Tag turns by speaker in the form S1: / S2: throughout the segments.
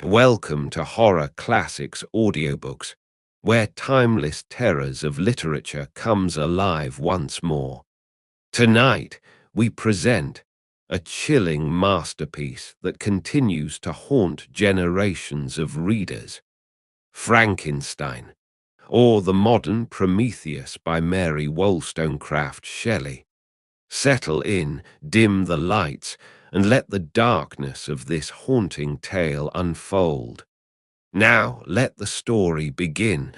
S1: Welcome to Horror Classics Audiobooks, where timeless terrors of literature comes alive once more. Tonight, we present a chilling masterpiece that continues to haunt generations of readers, Frankenstein, or The Modern Prometheus by Mary Wollstonecraft Shelley. Settle in, dim the lights, and let the darkness of this haunting tale unfold. Now let the story begin.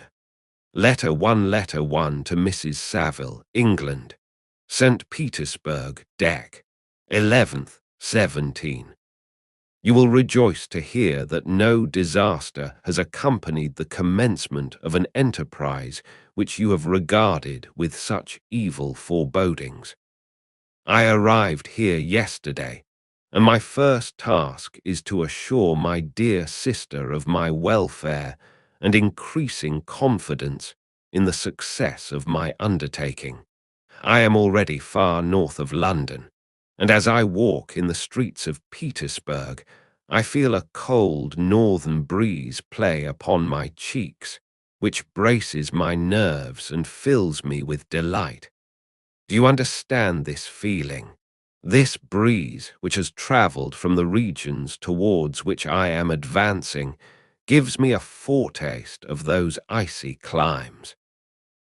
S1: Letter 1 to Mrs. Saville, England. St. Petersburg, Dec. 11th, 17. You will rejoice to hear that no disaster has accompanied the commencement of an enterprise which you have regarded with such evil forebodings. I arrived here yesterday, and my first task is to assure my dear sister of my welfare and increasing confidence in the success of my undertaking. I am already far north of London, and as I walk in the streets of Petersburg, I feel a cold northern breeze play upon my cheeks, which braces my nerves and fills me with delight. Do you understand this feeling? This breeze, which has travelled from the regions towards which I am advancing, gives me a foretaste of those icy climes.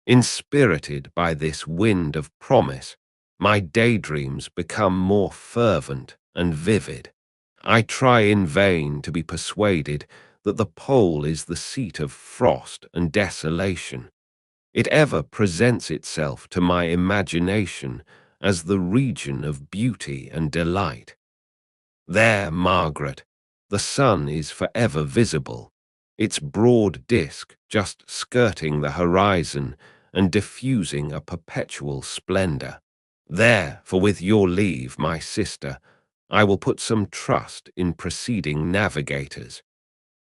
S1: Inspirited by this wind of promise, my daydreams become more fervent and vivid. I try in vain to be persuaded that the pole is the seat of frost and desolation. It ever presents itself to my imagination as the region of beauty and delight. There, Margaret, the sun is forever visible, its broad disk just skirting the horizon and diffusing a perpetual splendor. There, for with your leave, my sister, I will put some trust in preceding navigators.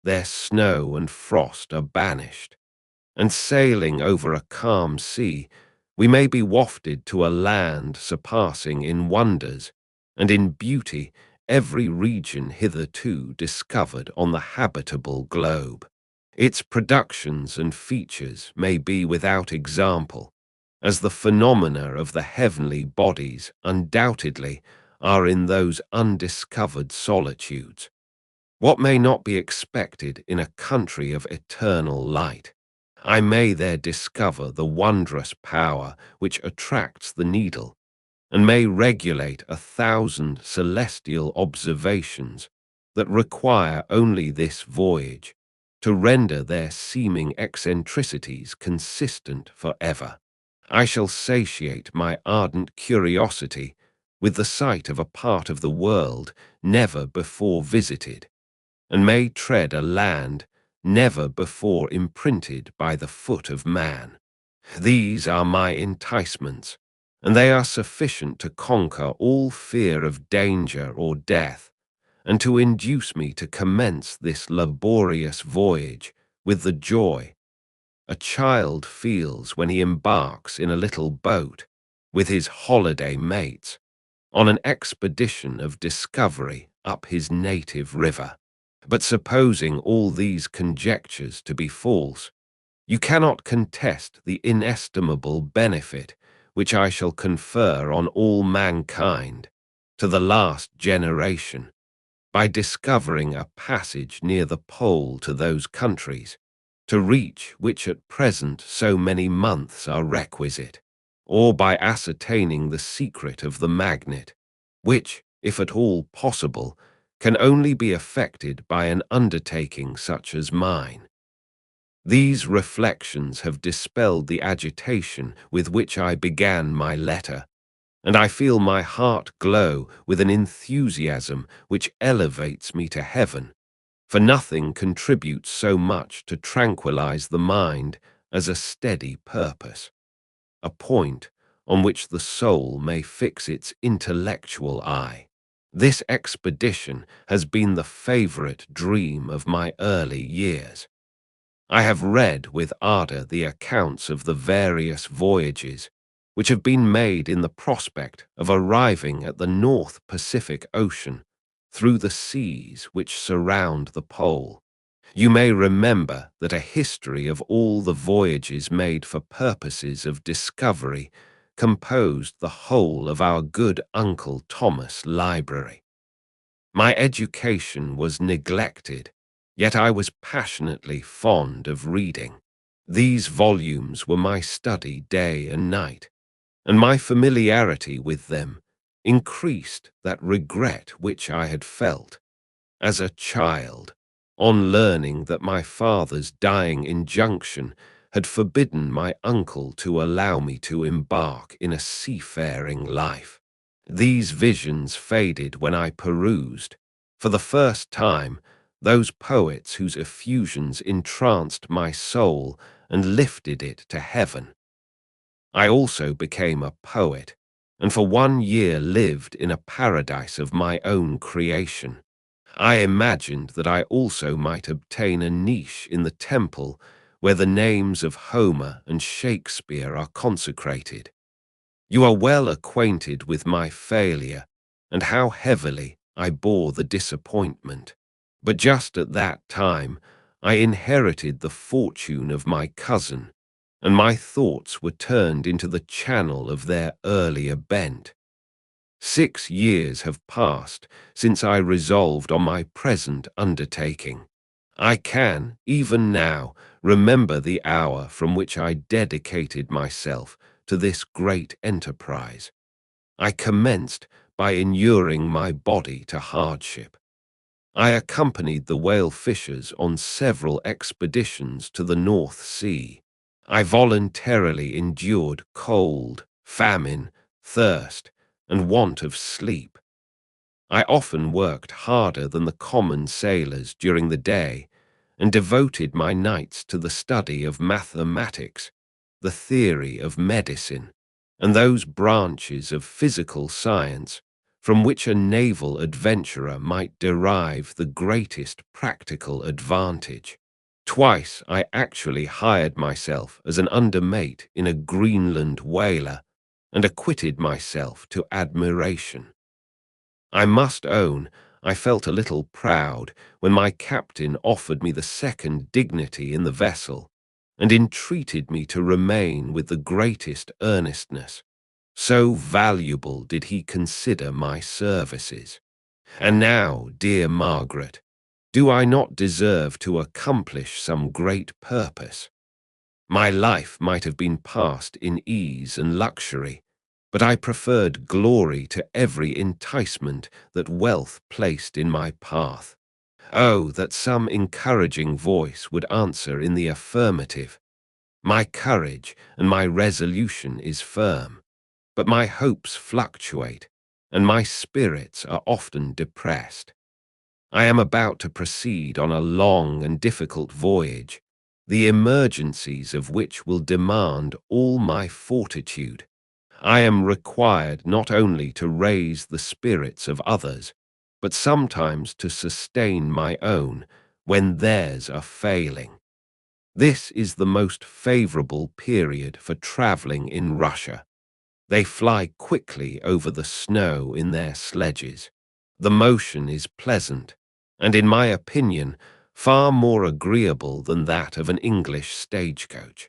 S1: Their snow and frost are banished, and sailing over a calm sea, we may be wafted to a land surpassing in wonders and in beauty every region hitherto discovered on the habitable globe. Its productions and features may be without example, as the phenomena of the heavenly bodies undoubtedly are in those undiscovered solitudes. What may not be expected in a country of eternal light? I may there discover the wondrous power which attracts the needle, and may regulate 1,000 celestial observations that require only this voyage to render their seeming eccentricities consistent forever. I shall satiate my ardent curiosity with the sight of a part of the world never before visited, and may tread a land never before imprinted by the foot of man. These are my enticements, and they are sufficient to conquer all fear of danger or death, and to induce me to commence this laborious voyage with the joy a child feels when he embarks in a little boat with his holiday mates on an expedition of discovery up his native river. But supposing all these conjectures to be false, you cannot contest the inestimable benefit which I shall confer on all mankind, to the last generation, by discovering a passage near the pole to those countries, to reach which at present so many months are requisite, or by ascertaining the secret of the magnet, which, if at all possible, can only be effected by an undertaking such as mine. These reflections have dispelled the agitation with which I began my letter, and I feel my heart glow with an enthusiasm which elevates me to heaven, for nothing contributes so much to tranquilize the mind as a steady purpose, a point on which the soul may fix its intellectual eye. This expedition has been the favorite dream of my early years. I have read with ardor the accounts of the various voyages which have been made in the prospect of arriving at the North Pacific Ocean, through the seas which surround the pole. You may remember that a history of all the voyages made for purposes of discovery composed the whole of our good Uncle Thomas' library. My education was neglected, yet I was passionately fond of reading. These volumes were my study day and night, and my familiarity with them increased that regret which I had felt as a child on learning that my father's dying injunction had forbidden my uncle to allow me to embark in a seafaring life. These visions faded when I perused, for the first time, those poets whose effusions entranced my soul and lifted it to heaven. I also became a poet, and for 1 year lived in a paradise of my own creation. I imagined that I also might obtain a niche in the temple where the names of Homer and Shakespeare are consecrated. You are well acquainted with my failure and how heavily I bore the disappointment. But just at that time, I inherited the fortune of my cousin, and my thoughts were turned into the channel of their earlier bent. 6 years have passed since I resolved on my present undertaking. I can, even now, remember the hour from which I dedicated myself to this great enterprise. I commenced by inuring my body to hardship. I accompanied the whale fishers on several expeditions to the North Sea. I voluntarily endured cold, famine, thirst, and want of sleep. I often worked harder than the common sailors during the day and devoted my nights to the study of mathematics, the theory of medicine, and those branches of physical science from which a naval adventurer might derive the greatest practical advantage. Twice I actually hired myself as an undermate in a Greenland whaler and acquitted myself to admiration. I must own I felt a little proud when my captain offered me the second dignity in the vessel and entreated me to remain with the greatest earnestness. So valuable did he consider my services. And now, dear Margaret, do I not deserve to accomplish some great purpose? My life might have been passed in ease and luxury, but I preferred glory to every enticement that wealth placed in my path. Oh, that some encouraging voice would answer in the affirmative. My courage and my resolution is firm, but my hopes fluctuate, and my spirits are often depressed. I am about to proceed on a long and difficult voyage, the emergencies of which will demand all my fortitude. I am required not only to raise the spirits of others, but sometimes to sustain my own when theirs are failing. This is the most favorable period for traveling in Russia. They fly quickly over the snow in their sledges. The motion is pleasant, and in my opinion, far more agreeable than that of an English stagecoach.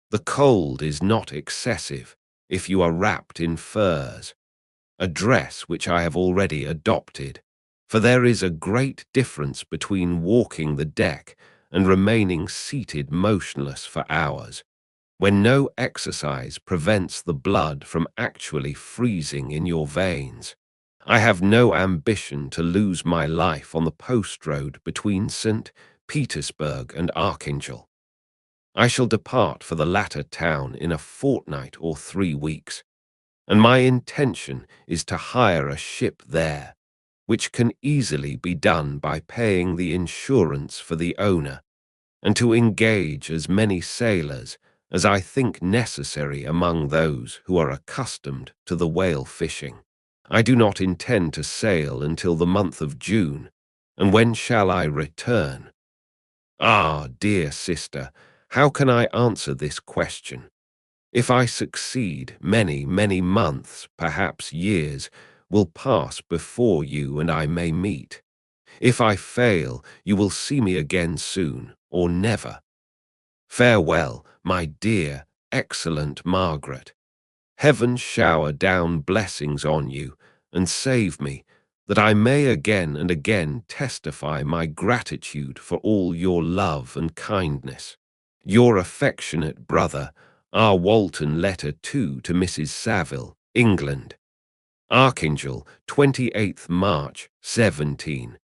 S1: The cold is not excessive if you are wrapped in furs, a dress which I have already adopted, for there is a great difference between walking the deck and remaining seated motionless for hours, when no exercise prevents the blood from actually freezing in your veins. I have no ambition to lose my life on the post road between St. Petersburg and Archangel. I shall depart for the latter town in a fortnight or 3 weeks, and my intention is to hire a ship there, which can easily be done by paying the insurance for the owner, and to engage as many sailors as I think necessary among those who are accustomed to the whale fishing. I do not intend to sail until the month of June, and when shall I return? Ah, dear sister, how can I answer this question? If I succeed, many, many months, perhaps years, will pass before you and I may meet. If I fail, you will see me again soon, or never. Farewell, my dear, excellent Margaret. Heaven shower down blessings on you, and save me, that I may again and again testify my gratitude for all your love and kindness. Your affectionate brother, R. Walton. Letter 2 to Mrs. Saville, England. Archangel, 28th March, 17.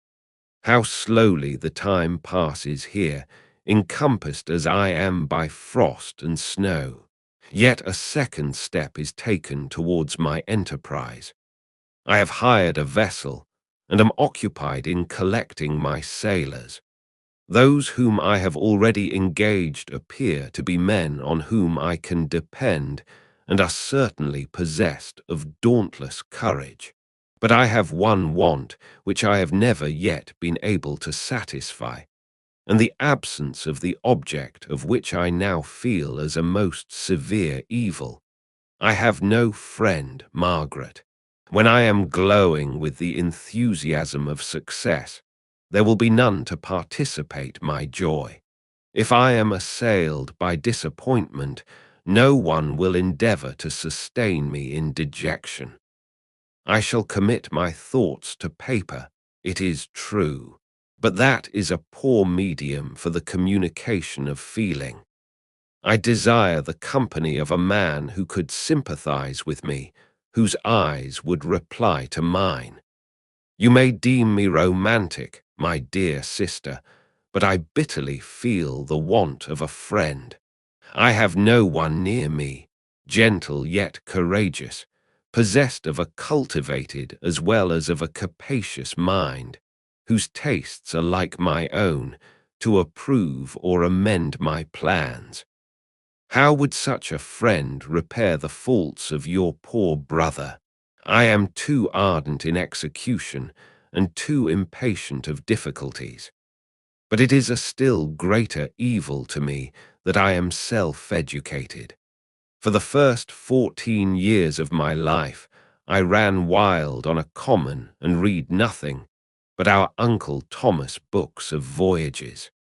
S1: How slowly the time passes here, encompassed as I am by frost and snow. Yet a second step is taken towards my enterprise. I have hired a vessel, and am occupied in collecting my sailors. Those whom I have already engaged appear to be men on whom I can depend, and are certainly possessed of dauntless courage. But I have one want which I have never yet been able to satisfy, and the absence of the object of which I now feel as a most severe evil. I have no friend, Margaret. When I am glowing with the enthusiasm of success, there will be none to participate my joy. If I am assailed by disappointment, no one will endeavor to sustain me in dejection. I shall commit my thoughts to paper, it is true, but that is a poor medium for the communication of feeling. I desire the company of a man who could sympathize with me, whose eyes would reply to mine. You may deem me romantic, my dear sister, but I bitterly feel the want of a friend. I have no one near me, gentle yet courageous, possessed of a cultivated as well as of a capacious mind, whose tastes are like my own, to approve or amend my plans. How would such a friend repair the faults of your poor brother? I am too ardent in execution, and too impatient of difficulties. But it is a still greater evil to me that I am self-educated. For the first 14 years of my life, I ran wild on a common and read nothing but our Uncle Thomas books of voyages.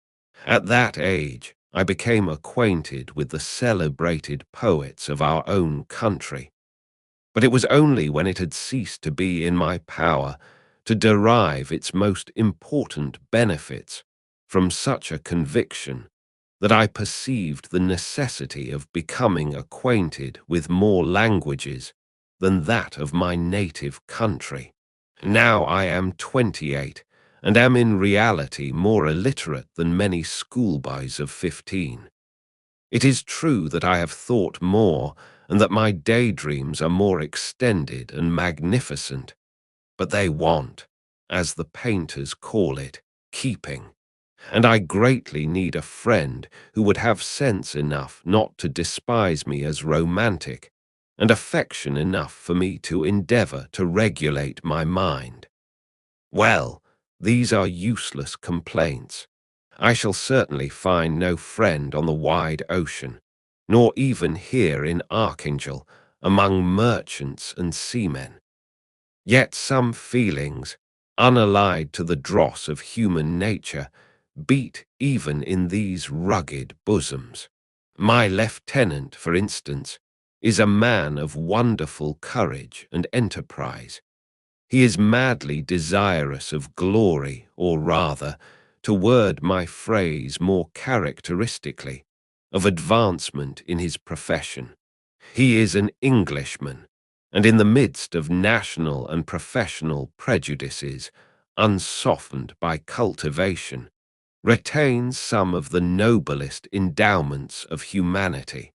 S1: At that age, I became acquainted with the celebrated poets of our own country. But it was only when it had ceased to be in my power to derive its most important benefits from such a conviction that I perceived the necessity of becoming acquainted with more languages than that of my native country. Now I am 28, and am in reality more illiterate than many schoolboys of 15. It is true that I have thought more, and that my daydreams are more extended and magnificent, but they want, as the painters call it, keeping. And I greatly need a friend who would have sense enough not to despise me as romantic, and affection enough for me to endeavor to regulate my mind. Well, these are useless complaints. I shall certainly find no friend on the wide ocean, nor even here in Archangel, among merchants and seamen. Yet some feelings, unallied to the dross of human nature, beat even in these rugged bosoms. My lieutenant, for instance, is a man of wonderful courage and enterprise. He is madly desirous of glory, or rather, to word my phrase more characteristically, of advancement in his profession. He is an Englishman, and in the midst of national and professional prejudices, unsoftened by cultivation, retains some of the noblest endowments of humanity.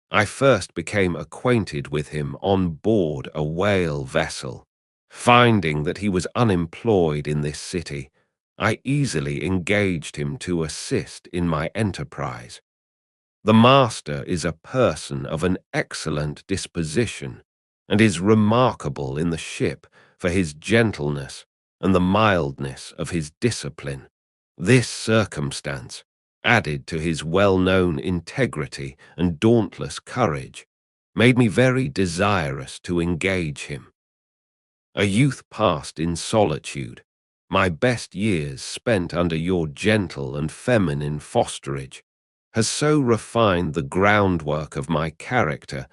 S1: I first became acquainted with him on board a whale vessel. Finding that he was unemployed in this city, I easily engaged him to assist in my enterprise. The master is a person of an excellent disposition, and is remarkable in the ship for his gentleness and the mildness of his discipline. This circumstance, added to his well-known integrity and dauntless courage, made me very desirous to engage him. A youth passed in solitude, my best years spent under your gentle and feminine fosterage, has so refined the groundwork of my character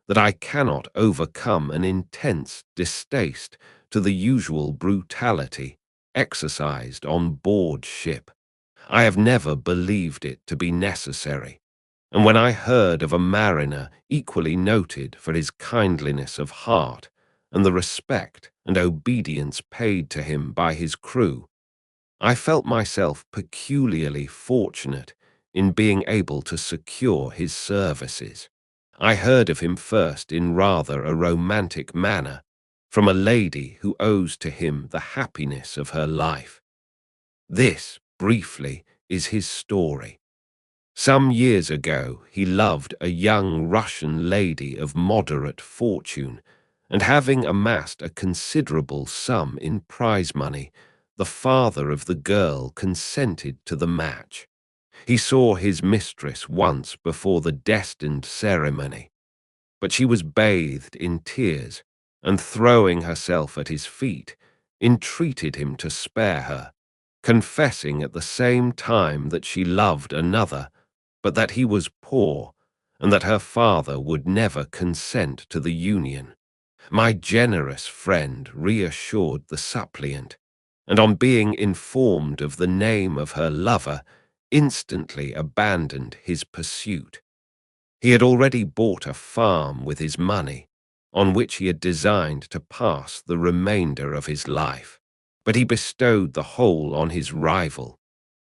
S1: that I cannot overcome an intense distaste to the usual brutality exercised on board ship. I have never believed it to be necessary, and when I heard of a mariner equally noted for his kindliness of heart and the respect and obedience paid to him by his crew, I felt myself peculiarly fortunate in being able to secure his services. I heard of him first in rather a romantic manner, from a lady who owes to him the happiness of her life. This, briefly, is his story. Some years ago, he loved a young Russian lady of moderate fortune, and having amassed a considerable sum in prize money, the father of the girl consented to the match. He saw his mistress once before the destined ceremony, but she was bathed in tears, and throwing herself at his feet, entreated him to spare her, confessing at the same time that she loved another, but that he was poor, and that her father would never consent to the union. My generous friend reassured the suppliant, and on being informed of the name of her lover, instantly abandoned his pursuit. He had already bought a farm with his money, on which he had designed to pass the remainder of his life, but he bestowed the whole on his rival,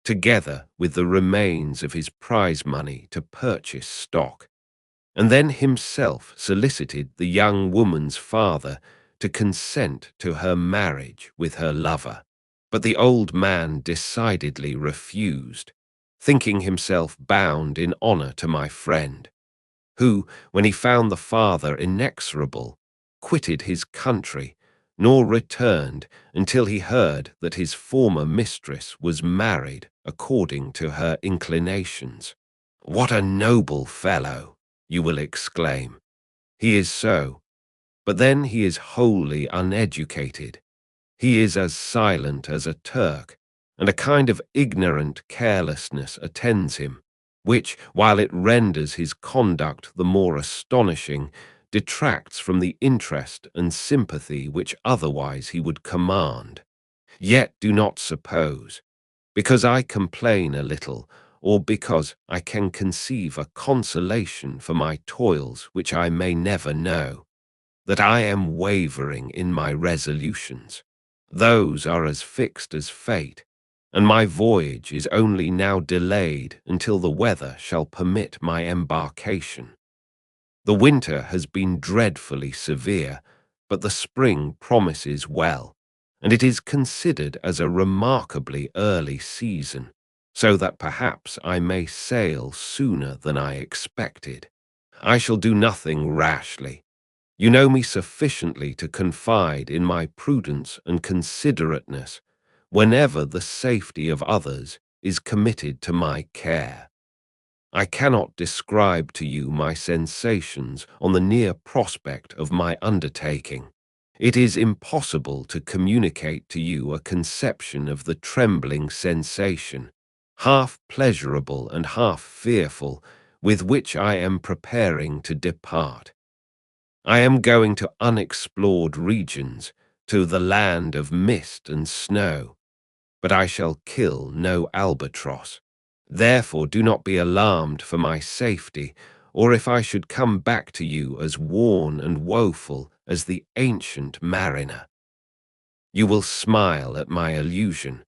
S1: together with the remains of his prize money to purchase stock, and then himself solicited the young woman's father to consent to her marriage with her lover. But the old man decidedly refused, thinking himself bound in honor to my friend, who, when he found the father inexorable, quitted his country, nor returned until he heard that his former mistress was married according to her inclinations. What a noble fellow, you will exclaim. He is so, but then he is wholly uneducated. He is as silent as a Turk, and a kind of ignorant carelessness attends him, which, while it renders his conduct the more astonishing, detracts from the interest and sympathy which otherwise he would command. Yet do not suppose, because I complain a little, or because I can conceive a consolation for my toils which I may never know, that I am wavering in my resolutions. Those are as fixed as fate, and my voyage is only now delayed until the weather shall permit my embarkation. The winter has been dreadfully severe, but the spring promises well, and it is considered as a remarkably early season, so that perhaps I may sail sooner than I expected. I shall do nothing rashly. You know me sufficiently to confide in my prudence and considerateness whenever the safety of others is committed to my care. I cannot describe to you my sensations on the near prospect of my undertaking. It is impossible to communicate to you a conception of the trembling sensation, half pleasurable and half fearful, with which I am preparing to depart. I am going to unexplored regions, to the land of mist and snow, but I shall kill no albatross. Therefore do not be alarmed for my safety, or if I should come back to you as worn and woeful as the ancient mariner. You will smile at my illusion,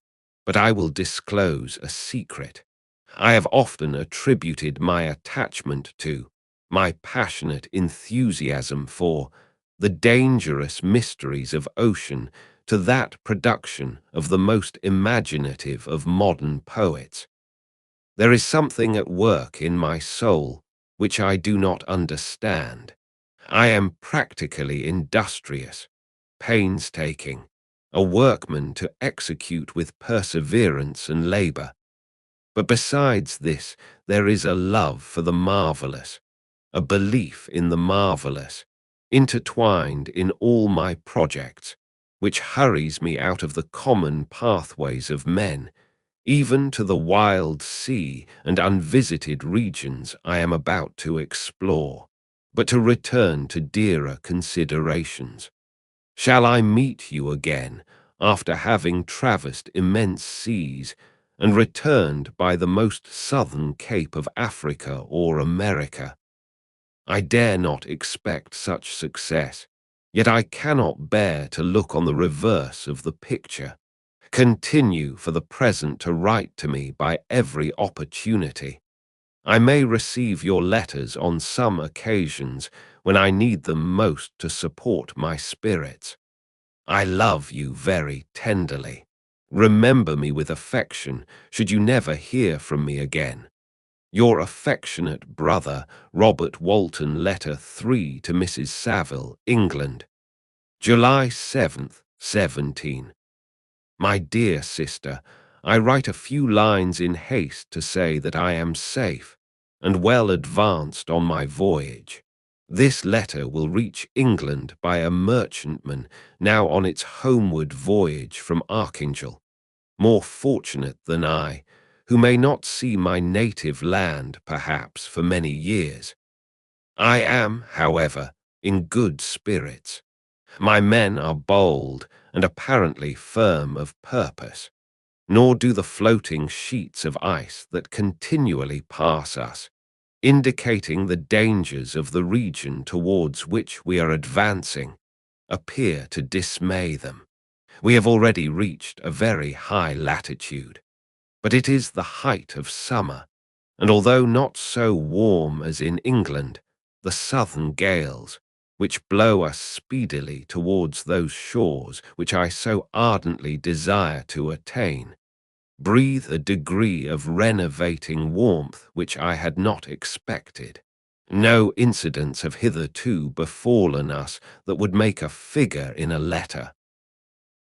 S1: but I will disclose a secret. I have often attributed my attachment to, my passionate enthusiasm for, the dangerous mysteries of ocean to that production of the most imaginative of modern poets. There is something at work in my soul which I do not understand. I am practically industrious, painstaking, a workman to execute with perseverance and labor. But besides this, there is a love for the marvelous, a belief in the marvelous, intertwined in all my projects, which hurries me out of the common pathways of men, even to the wild sea and unvisited regions I am about to explore, but to return to dearer considerations. Shall I meet you again after having traversed immense seas and returned by the most southern cape of Africa or America? I dare not expect such success, yet I cannot bear to look on the reverse of the picture. Continue for the present to write to me by every opportunity. I may receive your letters on some occasions when I need them most to support my spirits. I love you very tenderly. Remember me with affection should you never hear from me again. Your affectionate brother, Robert Walton. Letter 3 to Mrs. Saville, England. July 7th, 17. My dear sister, I write a few lines in haste to say that I am safe and well advanced on my voyage. This letter will reach England by a merchantman now on its homeward voyage from Archangel, more fortunate than I, who may not see my native land, perhaps, for many years. I am, however, in good spirits. My men are bold and apparently firm of purpose, nor do the floating sheets of ice that continually pass us, indicating the dangers of the region towards which we are advancing, appear to dismay them. We have already reached a very high latitude, but it is the height of summer, and although not so warm as in England, the southern gales, which blow us speedily towards those shores which I so ardently desire to attain, breathe a degree of renovating warmth which I had not expected. No incidents have hitherto befallen us that would make a figure in a letter.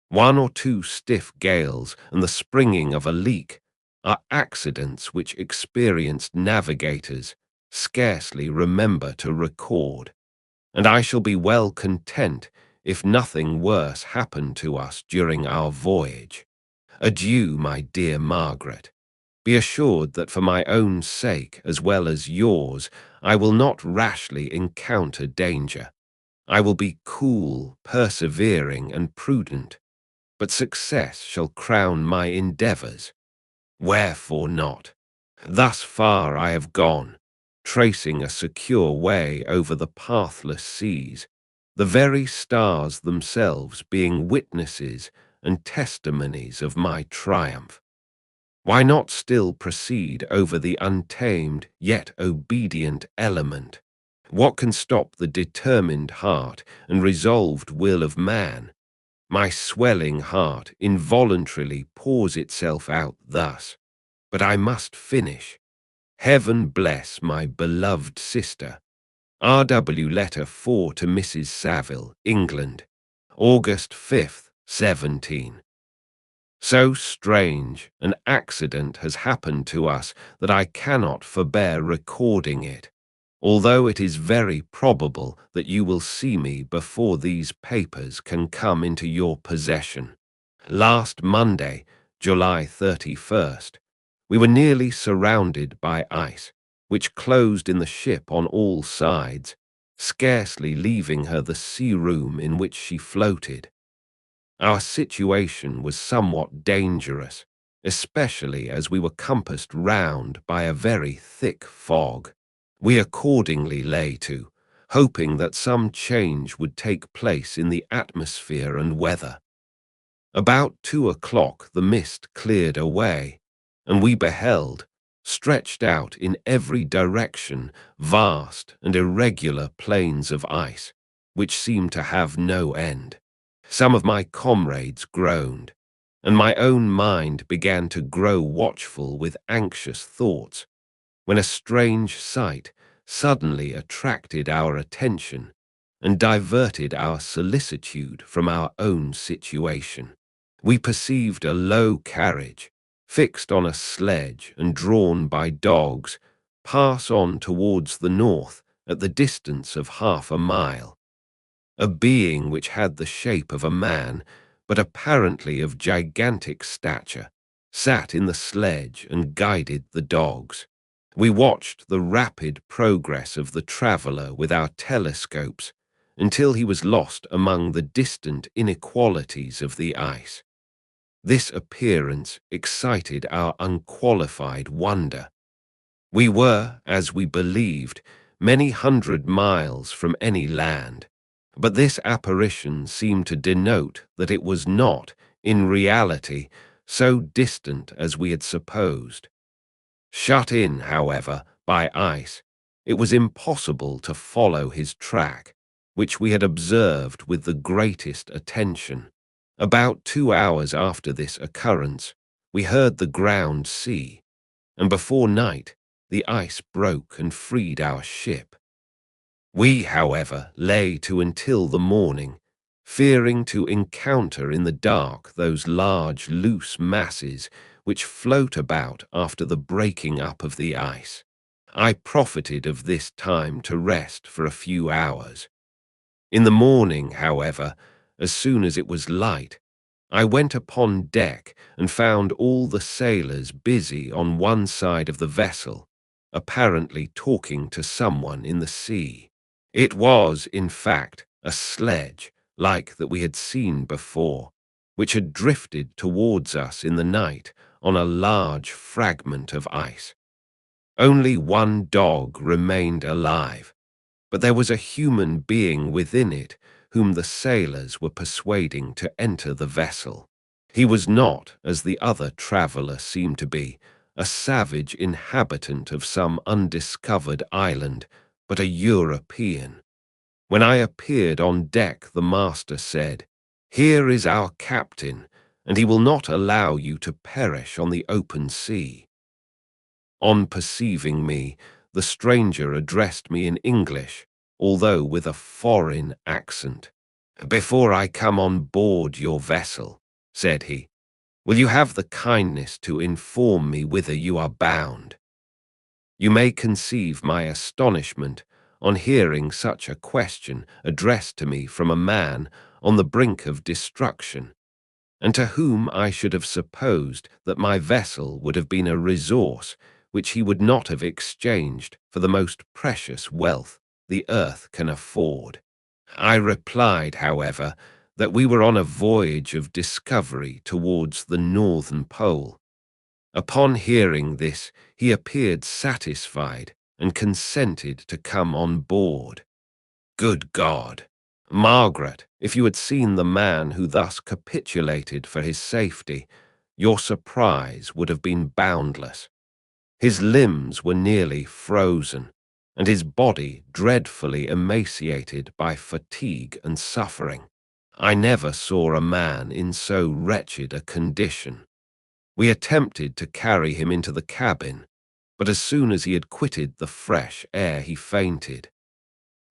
S1: One or two stiff gales and the springing of a leak are accidents which experienced navigators scarcely remember to record, and I shall be well content if nothing worse happen to us during our voyage. Adieu, my dear Margaret. Be assured that for my own sake as well as yours, I will not rashly encounter danger. I will be cool, persevering, and prudent, but success shall crown my endeavours. Wherefore not? Thus far I have gone, tracing a secure way over the pathless seas, the very stars themselves being witnesses and testimonies of my triumph. Why not still proceed over the untamed yet obedient element? What can stop the determined heart and resolved will of man? My swelling heart involuntarily pours itself out thus, but I must finish. Heaven bless my beloved sister. R.W. Letter 4 to Mrs. Saville, England, August 5th, 17. So strange an accident has happened to us that I cannot forbear recording it, although it is very probable that you will see me before these papers can come into your possession. Last Monday, July 31st, we were nearly surrounded by ice, which closed in the ship on all sides, scarcely leaving her the sea room in which she floated. Our situation was somewhat dangerous, especially as we were compassed round by a very thick fog. We accordingly lay to, hoping that some change would take place in the atmosphere and weather. About 2 o'clock the mist cleared away, and we beheld, stretched out in every direction, vast and irregular plains of ice, which seemed to have no end. Some of my comrades groaned, and my own mind began to grow watchful with anxious thoughts, when a strange sight suddenly attracted our attention and diverted our solicitude from our own situation. We perceived a low carriage, fixed on a sledge and drawn by dogs, pass on towards the north at the distance of half a mile. A being which had the shape of a man but apparently of gigantic stature, sat in the sledge and guided the dogs. We watched the rapid progress of the traveller with our telescopes until he was lost among the distant inequalities of the ice. This appearance excited our unqualified wonder. We were, as we believed, many hundred miles from any land, but this apparition seemed to denote that it was not, in reality, so distant as we had supposed. Shut in, however, by ice, it was impossible to follow his track, which we had observed with the greatest attention. About 2 hours after this occurrence, we heard the ground sea, and before night the ice broke and freed our ship. We, however, lay to until the morning, fearing to encounter in the dark those large, loose masses which float about after the breaking up of the ice. I profited of this time to rest for a few hours. In the morning, however, as soon as it was light, I went upon deck and found all the sailors busy on one side of the vessel, apparently talking to someone in the sea. It was, in fact, a sledge, like that we had seen before, which had drifted towards us in the night on a large fragment of ice. Only one dog remained alive, but there was a human being within it whom the sailors were persuading to enter the vessel. He was not, as the other traveller seemed to be, a savage inhabitant of some undiscovered island, but a European. When I appeared on deck, the master said, "Here is our captain, and he will not allow you to perish on the open sea." On perceiving me, the stranger addressed me in English, although with a foreign accent. "Before I come on board your vessel," said he, "will you have the kindness to inform me whither you are bound?" You may conceive my astonishment on hearing such a question addressed to me from a man on the brink of destruction, and to whom I should have supposed that my vessel would have been a resource which he would not have exchanged for the most precious wealth the earth can afford. I replied, however, that we were on a voyage of discovery towards the northern pole. Upon hearing this, he appeared satisfied and consented to come on board. Good God! Margaret, if you had seen the man who thus capitulated for his safety, your surprise would have been boundless. His limbs were nearly frozen, and his body dreadfully emaciated by fatigue and suffering. I never saw a man in so wretched a condition. We attempted to carry him into the cabin, but as soon as he had quitted the fresh air he fainted.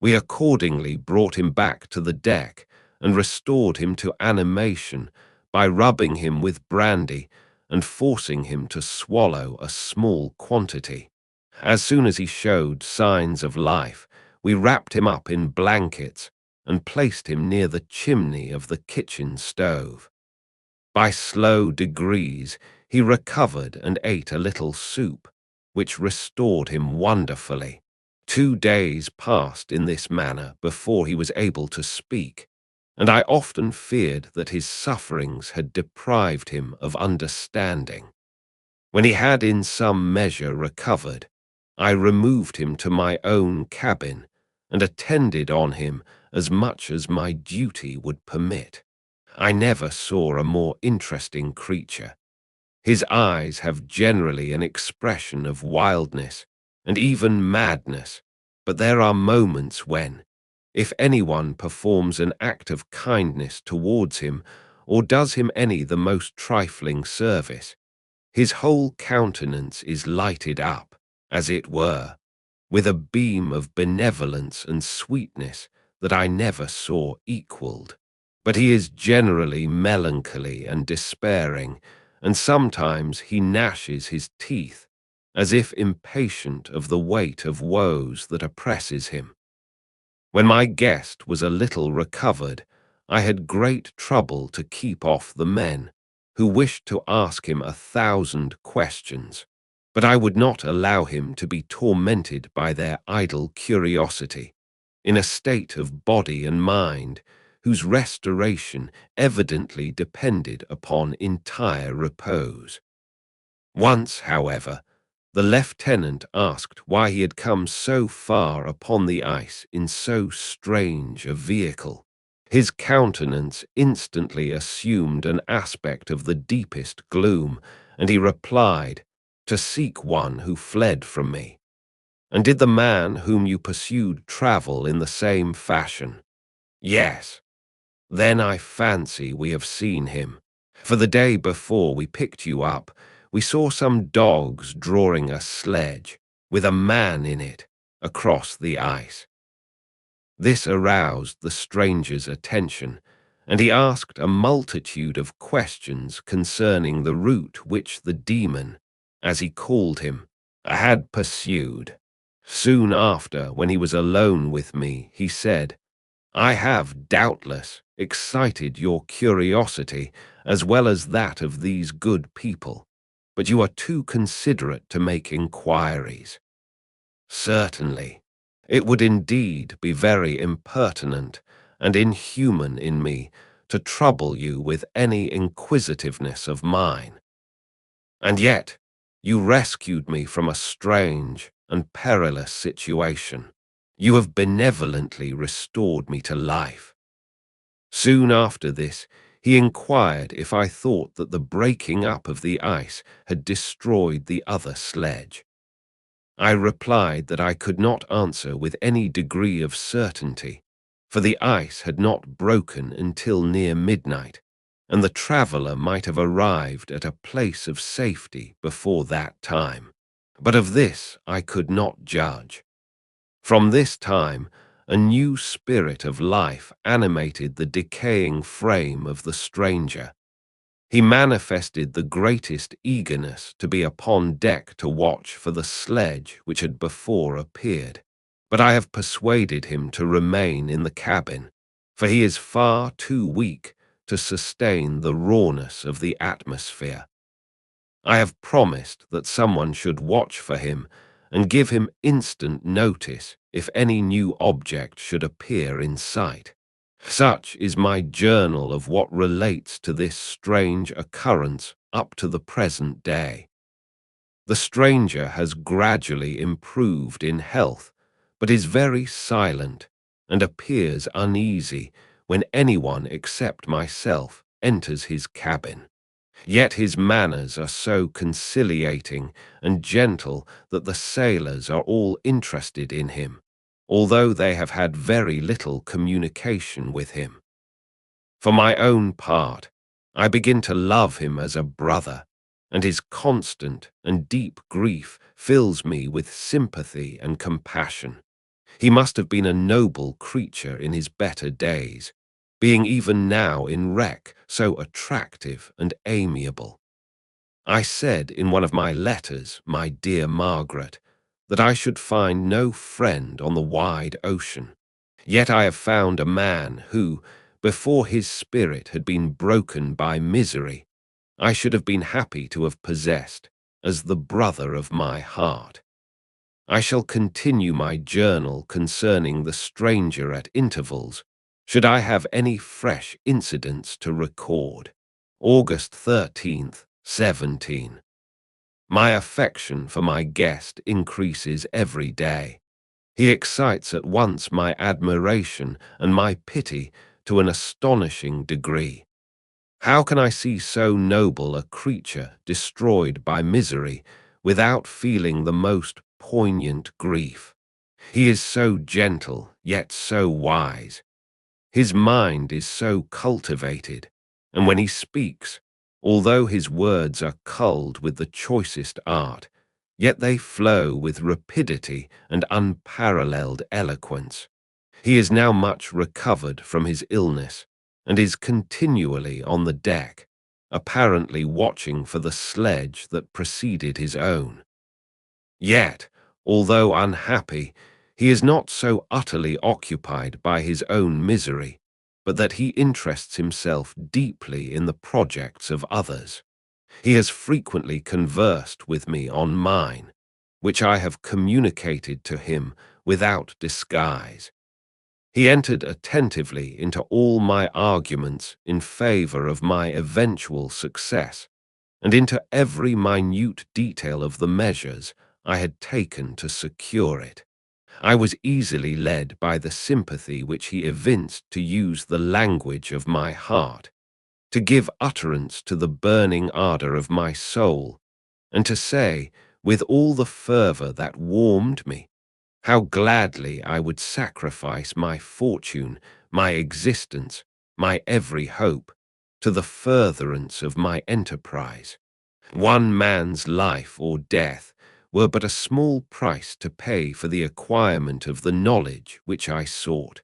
S1: We accordingly brought him back to the deck and restored him to animation by rubbing him with brandy and forcing him to swallow a small quantity. As soon as he showed signs of life, we wrapped him up in blankets and placed him near the chimney of the kitchen stove. By slow degrees, he recovered and ate a little soup, which restored him wonderfully. 2 days passed in this manner before he was able to speak, and I often feared that his sufferings had deprived him of understanding. When he had in some measure recovered, I removed him to my own cabin and attended on him as much as my duty would permit. I never saw a more interesting creature. His eyes have generally an expression of wildness and even madness, but there are moments when, if anyone performs an act of kindness towards him or does him any the most trifling service, his whole countenance is lighted up, as it were, with a beam of benevolence and sweetness that I never saw equalled. But he is generally melancholy and despairing, and sometimes he gnashes his teeth, as if impatient of the weight of woes that oppresses him. When my guest was a little recovered, I had great trouble to keep off the men, who wished to ask him 1,000 questions, but I would not allow him to be tormented by their idle curiosity, in a state of body and mind whose restoration evidently depended upon entire repose. Once, however, the lieutenant asked why he had come so far upon the ice in so strange a vehicle. His countenance instantly assumed an aspect of the deepest gloom, and he replied, "To seek one who fled from me." "And did the man whom you pursued travel in the same fashion?" "Yes." "Then I fancy we have seen him, for the day before we picked you up, we saw some dogs drawing a sledge, with a man in it, across the ice." This aroused the stranger's attention, and he asked a multitude of questions concerning the route which the demon, as he called him, had pursued. Soon after, when he was alone with me, he said, "I have doubtless excited your curiosity as well as that of these good people, but you are too considerate to make inquiries." "Certainly. It would indeed be very impertinent and inhuman in me to trouble you with any inquisitiveness of mine. And yet, you rescued me from a strange and perilous situation. You have benevolently restored me to life." Soon after this, he inquired if I thought that the breaking up of the ice had destroyed the other sledge. I replied that I could not answer with any degree of certainty, for the ice had not broken until near midnight, and the traveller might have arrived at a place of safety before that time. But of this I could not judge. From this time, a new spirit of life animated the decaying frame of the stranger. He manifested the greatest eagerness to be upon deck to watch for the sledge which had before appeared, but I have persuaded him to remain in the cabin, for he is far too weak to sustain the rawness of the atmosphere. I have promised that someone should watch for him and give him instant notice if any new object should appear in sight. Such is my journal of what relates to this strange occurrence up to the present day. The stranger has gradually improved in health, but is very silent and appears uneasy when anyone except myself enters his cabin. Yet his manners are so conciliating and gentle that the sailors are all interested in him, although they have had very little communication with him. For my own part, I begin to love him as a brother, and his constant and deep grief fills me with sympathy and compassion. He must have been a noble creature in his better days, being even now in wreck so attractive and amiable. I said in one of my letters, my dear Margaret, that I should find no friend on the wide ocean. Yet I have found a man who, before his spirit had been broken by misery, I should have been happy to have possessed as the brother of my heart. I shall continue my journal concerning the stranger at intervals, should I have any fresh incidents to record. August 13th, 17. My affection for my guest increases every day. He excites at once my admiration and my pity to an astonishing degree. How can I see so noble a creature destroyed by misery without feeling the most poignant grief? He is so gentle, yet so wise. His mind is so cultivated, and when he speaks, although his words are culled with the choicest art, yet they flow with rapidity and unparalleled eloquence. He is now much recovered from his illness, and is continually on the deck, apparently watching for the sledge that preceded his own. Yet, although unhappy, he is not so utterly occupied by his own misery, but that he interests himself deeply in the projects of others. He has frequently conversed with me on mine, which I have communicated to him without disguise. He entered attentively into all my arguments in favor of my eventual success, and into every minute detail of the measures I had taken to secure it. I was easily led by the sympathy which he evinced to use the language of my heart, to give utterance to the burning ardor of my soul, and to say, with all the fervor that warmed me, how gladly I would sacrifice my fortune, my existence, my every hope, to the furtherance of my enterprise. One man's life or death were but a small price to pay for the acquirement of the knowledge which I sought,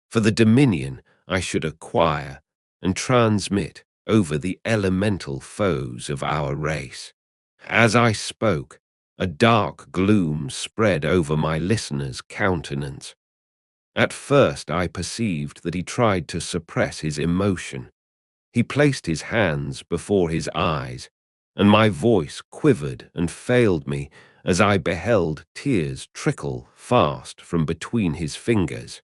S1: for the dominion I should acquire and transmit over the elemental foes of our race. As I spoke, a dark gloom spread over my listener's countenance. At first I perceived that he tried to suppress his emotion. He placed his hands before his eyes, and my voice quivered and failed me as I beheld tears trickle fast from between his fingers.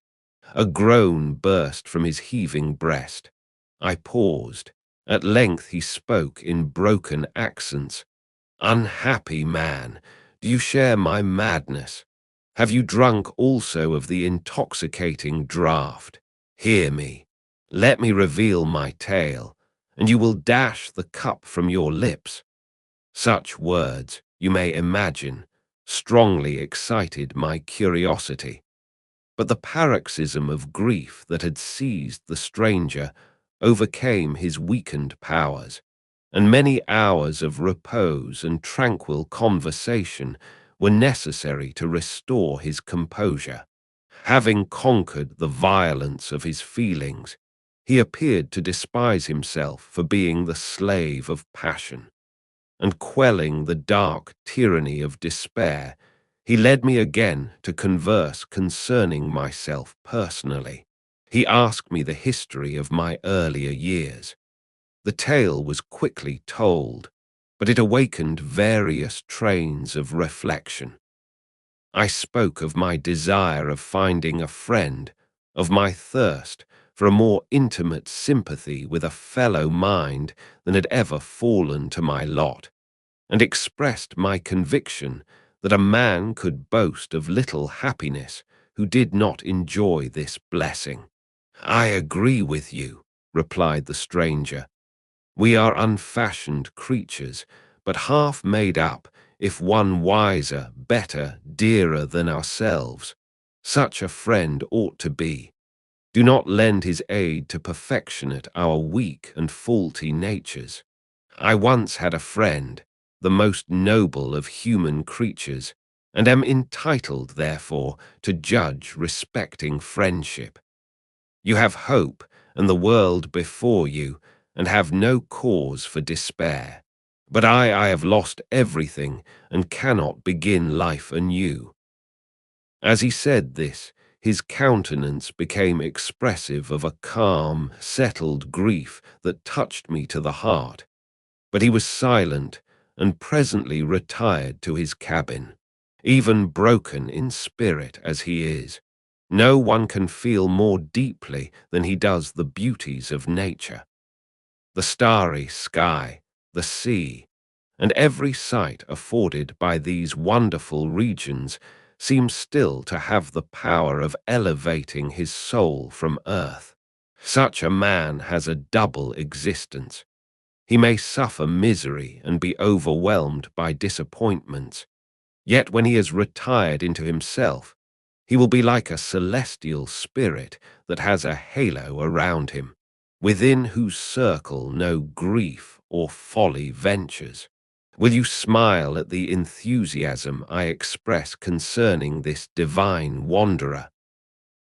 S1: A groan burst from his heaving breast. I paused. At length he spoke in broken accents. "Unhappy man, do you share my madness? Have you drunk also of the intoxicating draught? Hear me. Let me reveal my tale, and you will dash the cup from your lips." Such words, you may imagine, strongly excited my curiosity. But the paroxysm of grief that had seized the stranger overcame his weakened powers, and many hours of repose and tranquil conversation were necessary to restore his composure. Having conquered the violence of his feelings, he appeared to despise himself for being the slave of passion, and quelling the dark tyranny of despair, he led me again to converse concerning myself personally. He asked me the history of my earlier years. The tale was quickly told, but it awakened various trains of reflection. I spoke of my desire of finding a friend, of my thirst for a more intimate sympathy with a fellow mind than had ever fallen to my lot, and expressed my conviction that a man could boast of little happiness who did not enjoy this blessing. "I agree with you," replied the stranger. "We are unfashioned creatures, but half made up, if one wiser, better, dearer than ourselves. Such a friend ought to be. Do not lend his aid to perfectionate our weak and faulty natures. I once had a friend, the most noble of human creatures, and am entitled, therefore, to judge respecting friendship. You have hope and the world before you, and have no cause for despair. But I have lost everything and cannot begin life anew." As he said this, his countenance became expressive of a calm, settled grief that touched me to the heart. But he was silent and presently retired to his cabin. Even broken in spirit as he is, no one can feel more deeply than he does the beauties of nature. The starry sky, the sea, and every sight afforded by these wonderful regions seems still to have the power of elevating his soul from earth. Such a man has a double existence. He may suffer misery and be overwhelmed by disappointments, yet when he has retired into himself, he will be like a celestial spirit that has a halo around him, within whose circle no grief or folly ventures. Will you smile at the enthusiasm I express concerning this divine wanderer?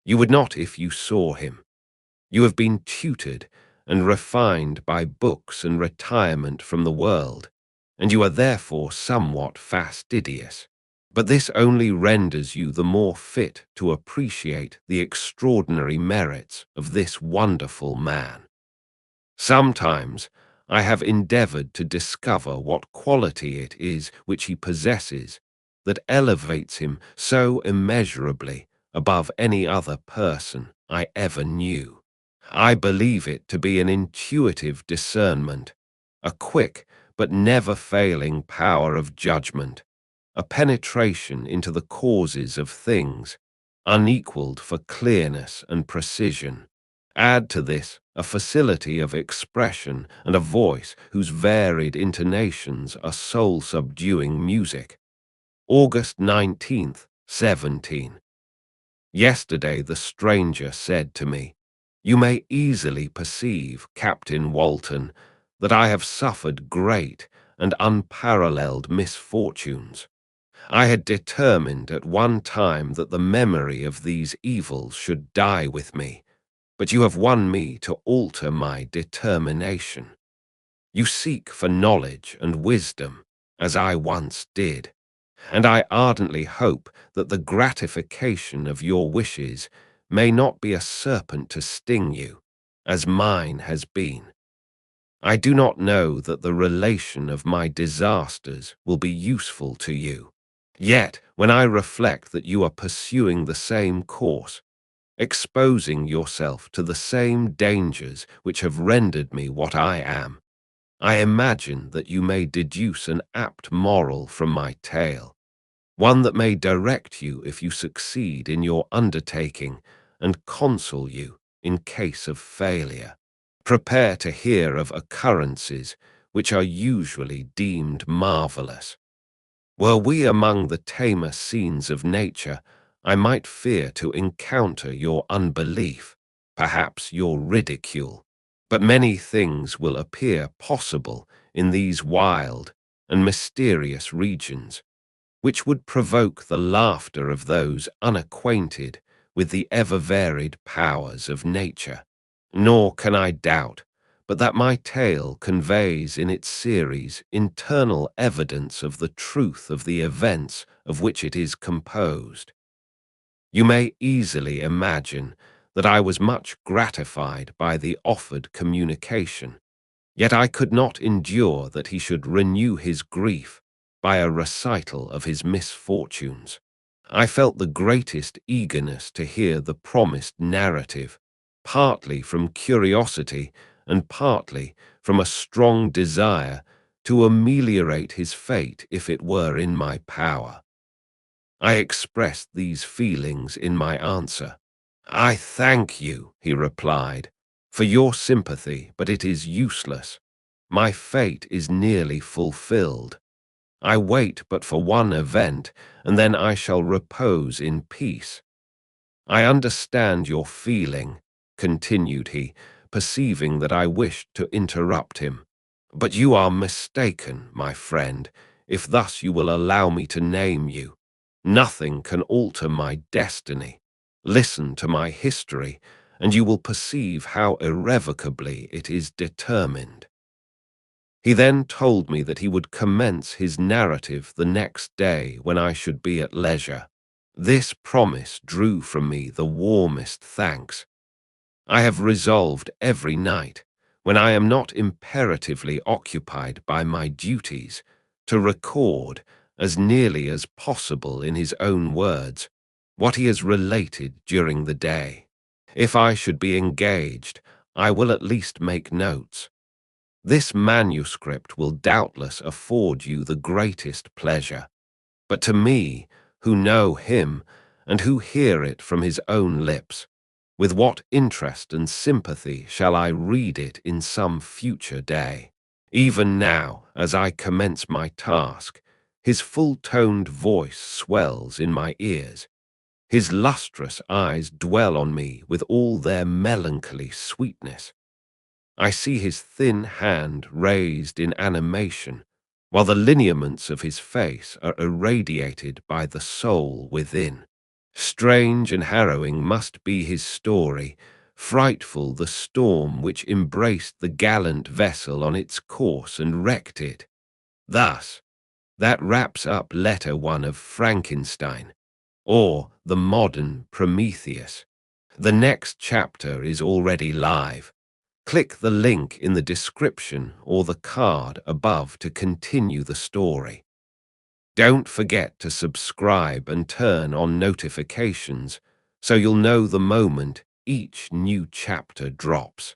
S1: You would not if you saw him. You have been tutored and refined by books and retirement from the world, and you are therefore somewhat fastidious. But this only renders you the more fit to appreciate the extraordinary merits of this wonderful man. Sometimes I have endeavored to discover what quality it is which he possesses that elevates him so immeasurably above any other person I ever knew. I believe it to be an intuitive discernment, a quick but never failing power of judgment, a penetration into the causes of things, unequaled for clearness and precision. Add to this a facility of expression and a voice whose varied intonations are soul-subduing music. August 19th, 17. Yesterday the stranger said to me, "You may easily perceive, Captain Walton, that I have suffered great and unparalleled misfortunes. I had determined at one time that the memory of these evils should die with me, but you have won me to alter my determination. You seek for knowledge and wisdom, as I once did, and I ardently hope that the gratification of your wishes may not be a serpent to sting you, as mine has been. I do not know that the relation of my disasters will be useful to you. Yet, when I reflect that you are pursuing the same course, exposing yourself to the same dangers which have rendered me what I am, I imagine that you may deduce an apt moral from my tale, one that may direct you if you succeed in your undertaking and counsel you in case of failure. Prepare to hear of occurrences which are usually deemed marvelous. Were we among the tamer scenes of nature, I might fear to encounter your unbelief, perhaps your ridicule. But many things will appear possible in these wild and mysterious regions, which would provoke the laughter of those unacquainted with the ever-varied powers of nature. Nor can I doubt but that my tale conveys in its series internal evidence of the truth of the events of which it is composed. You may easily imagine that I was much gratified by the offered communication, yet I could not endure that he should renew his grief by a recital of his misfortunes. I felt the greatest eagerness to hear the promised narrative, partly from curiosity and partly from a strong desire to ameliorate his fate if it were in my power. I expressed these feelings in my answer. "I thank you," he replied, "for your sympathy, but it is useless. My fate is nearly fulfilled. I wait but for one event, and then I shall repose in peace. I understand your feeling," continued he, perceiving that I wished to interrupt him. "But you are mistaken, my friend, if thus you will allow me to name you. Nothing can alter my destiny. Listen to my history, and you will perceive how irrevocably it is determined." He then told me that he would commence his narrative the next day when I should be at leisure. This promise drew from me the warmest thanks. I have resolved every night, when I am not imperatively occupied by my duties, to record, as nearly as possible in his own words, what he has related during the day. If I should be engaged, I will at least make notes. This manuscript will doubtless afford you the greatest pleasure, but to me, who know him, and who hear it from his own lips, with what interest and sympathy shall I read it in some future day? Even now, as I commence my task, his full-toned voice swells in my ears. His lustrous eyes dwell on me with all their melancholy sweetness. I see his thin hand raised in animation, while the lineaments of his face are irradiated by the soul within. Strange and harrowing must be his story, frightful the storm which embraced the gallant vessel on its course and wrecked it. Thus, That wraps up Letter 1 of Frankenstein, or the Modern Prometheus. The next chapter is already live. Click the link in the description or the card above to continue the story. Don't forget to subscribe and turn on notifications so you'll know the moment each new chapter drops.